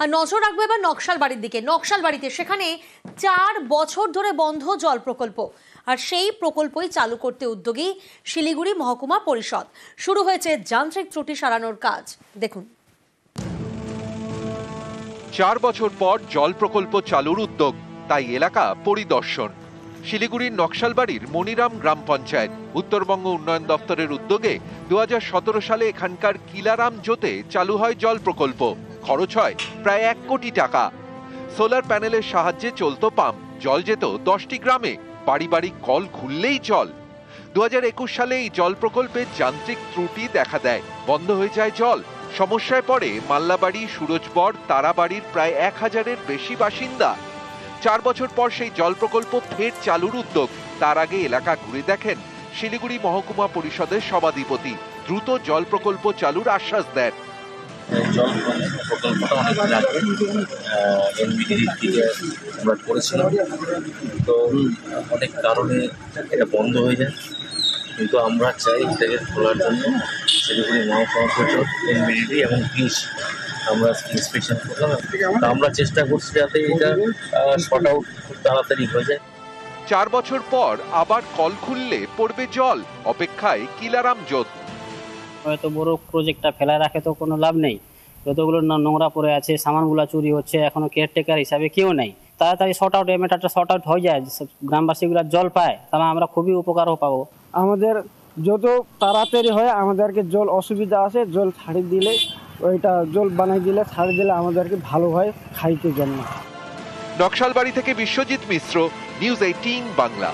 আর নজর রাখবো এবার নকশালবাড়ির দিকে। নকশালবাড়িতে সেখানে 4 বছর ধরে বন্ধ জল প্রকল্প, আর সেই প্রকল্পই চালু করতে উদ্যোগী শিলিগুড়ি মহকুমা পরিষদ। শুরু হয়েছে যান্ত্রিক ত্রুটি সারানোর কাজ। দেখুন, 4 বছর পর জল প্রকল্প চালুর উদ্যোগ, তাই এলাকা পরিদর্শন। শিলিগুড়ির নকশালবাড়ির মনিরাম গ্রাম পঞ্চায়েত উত্তরবঙ্গ উন্নয়ন দপ্তরের উদ্যোগে 2017 সালে এখানকার কিলারাম জোতে চালু হয় জল প্রকল্প। খরচ হয় প্রায় 1 কোটি টাকা। সোলার প্যানেলের সাহায্যে চলতো পাম্প, জল যেত 10টি গ্রামে, বাড়ি বাড়ি কল খুললেই জল। 2021 সালে এই জল প্রকল্পের যান্ত্রিক ত্রুটি দেখা দেয়, বন্ধ হয়ে যায় জল। সমস্যায় পড়ে মাল্লাবাড়ি, সুরজবড়, তারাবাড়ির প্রায় 1000-এর বেশি বাসিন্দা। 4 বছর পর সেই জল প্রকল্প ফের চালুর উদ্যোগ। তার আগে এলাকা ঘুরে দেখেন শিলিগুড়ি মহকুমা পরিষদের সভাধিপতি। দ্রুত জল প্রকল্প চালুর আশ্বাস দেন। জল প্রকল্পটা অনেকদিন আগে এনবিডির থেকে আমরা করেছিলাম, তো অনেক কারণে এটা বন্ধ হয়ে যায়, কিন্তু আমরা চাই এটাকে খোলার জন্য শিলিগুড়ি মহকুমা পরিষদ, এনবিডি এবং পিস আমরা ইন্সপেকশন করলাম। তো আমরা চেষ্টা করছি যাতে এটা শর্ট আউট খুব তাড়াতাড়ি হয়ে যায়। 4 বছর পর আবার কল খুললে পড়বে জল, অপেক্ষায় কিলারাম জোত। হয়তো বড় প্রজেক্টটা ফেলা রাখে তো কোনো লাভ নেই, যতগুলো নোংরা পড়ে আছে, সামানগুলো চুরি হচ্ছে, এখনো কেয়ারটেকার হিসাবে কেউ নেই। তাড়াতাড়ি শর্ট আউট, ম্যাটারটা শর্ট আউট হয়ে যায়, গ্রামবাসীগুলো জল পায়, তাহলে আমরা খুবই উপকারও পাবো। আমাদের যত তাড়াতাড়ি হয় আমাদেরকে জল অসুবিধা আছে, জল ছাড়ি দিলে, ওইটা জল বানাই দিলে, ছাড়ি দিলে আমাদেরকে ভালো হয় খাইতে জন্য। নকশালবাড়ি থেকে বিশ্বজিৎ মিশ্র, নিউজ 18 বাংলা।